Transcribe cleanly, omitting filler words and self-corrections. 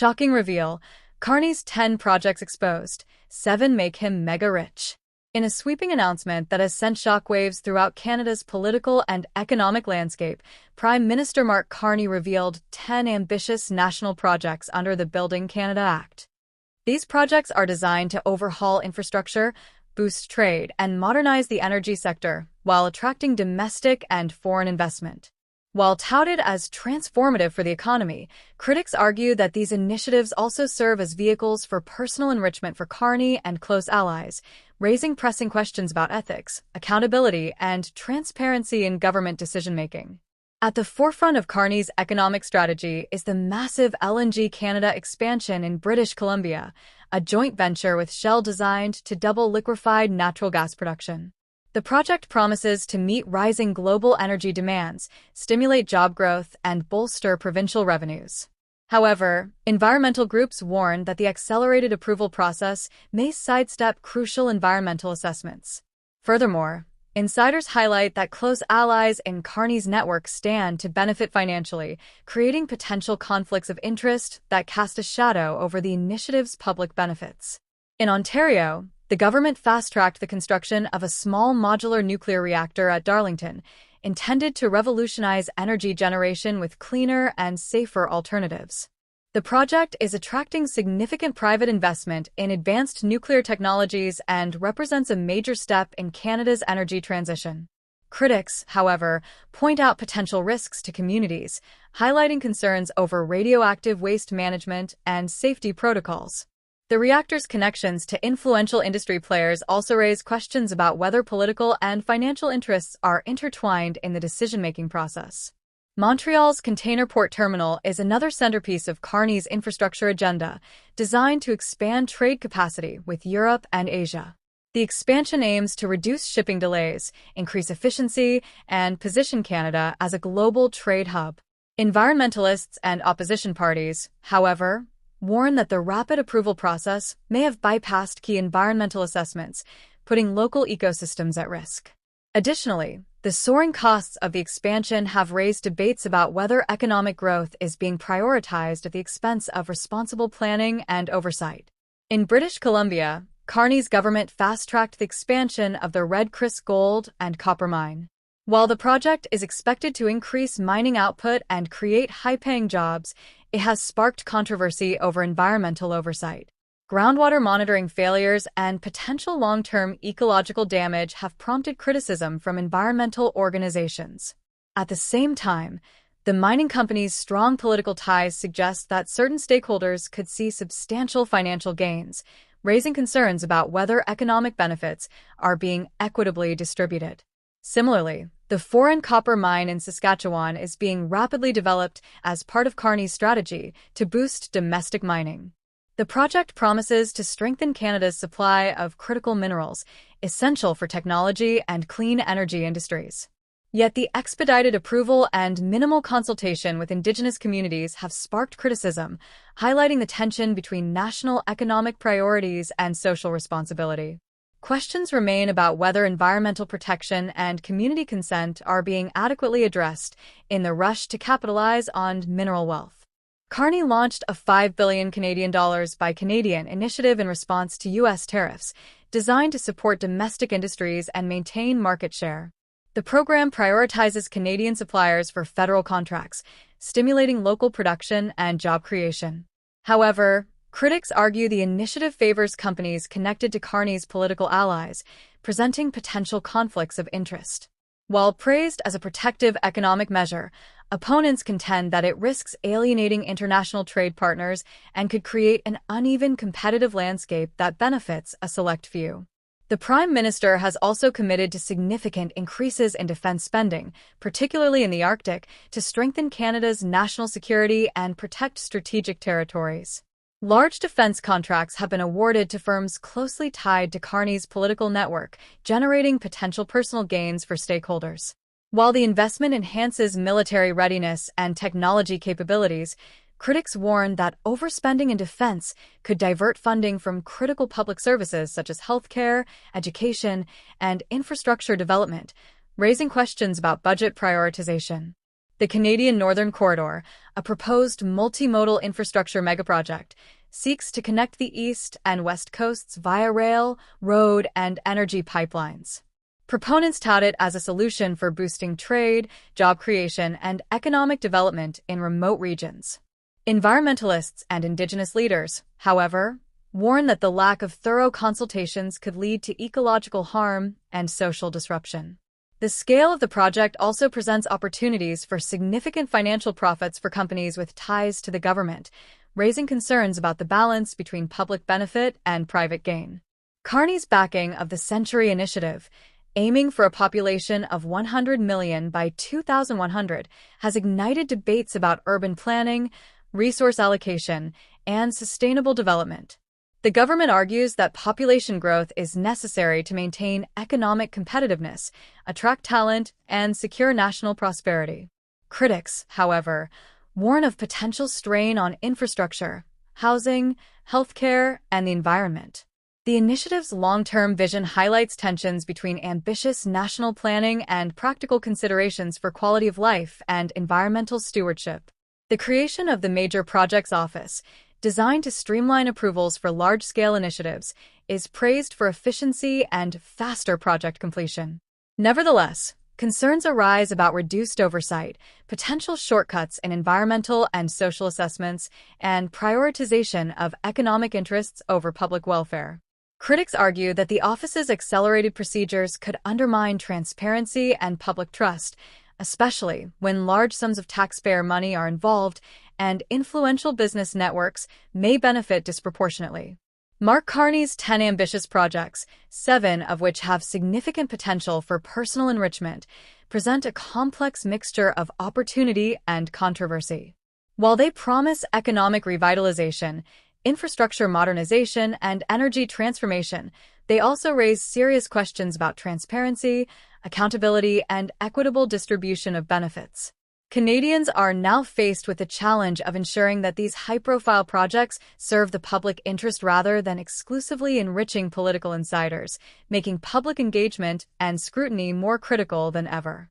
Shocking reveal. Carney's 10 projects exposed. 7 make him mega rich. In a sweeping announcement that has sent shockwaves throughout Canada's political and economic landscape, Prime Minister Mark Carney revealed 10 ambitious national projects under the Building Canada Act. These projects are designed to overhaul infrastructure, boost trade, and modernize the energy sector while attracting domestic and foreign investment. While touted as transformative for the economy, critics argue that these initiatives also serve as vehicles for personal enrichment for Carney and close allies, raising pressing questions about ethics, accountability, and transparency in government decision-making. At the forefront of Carney's economic strategy is the massive LNG Canada expansion in British Columbia, a joint venture with Shell designed to double liquefied natural gas production. The project promises to meet rising global energy demands, stimulate job growth, and bolster provincial revenues. However, environmental groups warn that the accelerated approval process may sidestep crucial environmental assessments. Furthermore, insiders highlight that close allies in Carney's network stand to benefit financially, creating potential conflicts of interest that cast a shadow over the initiative's public benefits. In Ontario, the government fast-tracked the construction of a small modular nuclear reactor at Darlington, intended to revolutionize energy generation with cleaner and safer alternatives. The project is attracting significant private investment in advanced nuclear technologies and represents a major step in Canada's energy transition. Critics, however, point out potential risks to communities, highlighting concerns over radioactive waste management and safety protocols. The reactor's connections to influential industry players also raise questions about whether political and financial interests are intertwined in the decision-making process. Montreal's container port terminal is another centerpiece of Carney's infrastructure agenda, designed to expand trade capacity with Europe and Asia. The expansion aims to reduce shipping delays, increase efficiency, and position Canada as a global trade hub. Environmentalists and opposition parties, however, warn that the rapid approval process may have bypassed key environmental assessments, putting local ecosystems at risk. Additionally, the soaring costs of the expansion have raised debates about whether economic growth is being prioritized at the expense of responsible planning and oversight. In British Columbia, Carney's government fast-tracked the expansion of the Red Chris gold and copper mine. While the project is expected to increase mining output and create high-paying jobs, it has sparked controversy over environmental oversight. Groundwater monitoring failures and potential long-term ecological damage have prompted criticism from environmental organizations. At the same time, the mining company's strong political ties suggest that certain stakeholders could see substantial financial gains, raising concerns about whether economic benefits are being equitably distributed. Similarly, the foreign copper mine in Saskatchewan is being rapidly developed as part of Carney's strategy to boost domestic mining. The project promises to strengthen Canada's supply of critical minerals, essential for technology and clean energy industries. Yet the expedited approval and minimal consultation with Indigenous communities have sparked criticism, highlighting the tension between national economic priorities and social responsibility. Questions remain about whether environmental protection and community consent are being adequately addressed in the rush to capitalize on mineral wealth. Carney launched a $5 billion Canadian dollars by Canadian initiative in response to U.S. tariffs, designed to support domestic industries and maintain market share. The program prioritizes Canadian suppliers for federal contracts, stimulating local production and job creation. However, critics argue the initiative favors companies connected to Carney's political allies, presenting potential conflicts of interest. While praised as a protective economic measure, opponents contend that it risks alienating international trade partners and could create an uneven competitive landscape that benefits a select few. The Prime Minister has also committed to significant increases in defense spending, particularly in the Arctic, to strengthen Canada's national security and protect strategic territories. Large defense contracts have been awarded to firms closely tied to Carney's political network, generating potential personal gains for stakeholders. While the investment enhances military readiness and technology capabilities, critics warn that overspending in defense could divert funding from critical public services such as healthcare, education, and infrastructure development, raising questions about budget prioritization. The Canadian Northern Corridor, a proposed multimodal infrastructure megaproject, seeks to connect the east and west coasts via rail, road, and energy pipelines. Proponents tout it as a solution for boosting trade, job creation, and economic development in remote regions. Environmentalists and Indigenous leaders, however, warn that the lack of thorough consultations could lead to ecological harm and social disruption. The scale of the project also presents opportunities for significant financial profits for companies with ties to the government, raising concerns about the balance between public benefit and private gain. Carney's backing of the Century Initiative, aiming for a population of 100 million by 2100, has ignited debates about urban planning, resource allocation, and sustainable development. The government argues that population growth is necessary to maintain economic competitiveness, attract talent, and secure national prosperity. Critics, however, warn of potential strain on infrastructure, housing, healthcare, and the environment. The initiative's long-term vision highlights tensions between ambitious national planning and practical considerations for quality of life and environmental stewardship. The creation of the Major Projects Office, designed to streamline approvals for large-scale initiatives, is praised for efficiency and faster project completion. Nevertheless, concerns arise about reduced oversight, potential shortcuts in environmental and social assessments, and prioritization of economic interests over public welfare. Critics argue that the office's accelerated procedures could undermine transparency and public trust, especially when large sums of taxpayer money are involved and influential business networks may benefit disproportionately. Mark Carney's 10 ambitious projects, 7 of which have significant potential for personal enrichment, present a complex mixture of opportunity and controversy. While they promise economic revitalization, infrastructure modernization, and energy transformation, they also raise serious questions about transparency, accountability, and equitable distribution of benefits. Canadians are now faced with the challenge of ensuring that these high-profile projects serve the public interest rather than exclusively enriching political insiders, making public engagement and scrutiny more critical than ever.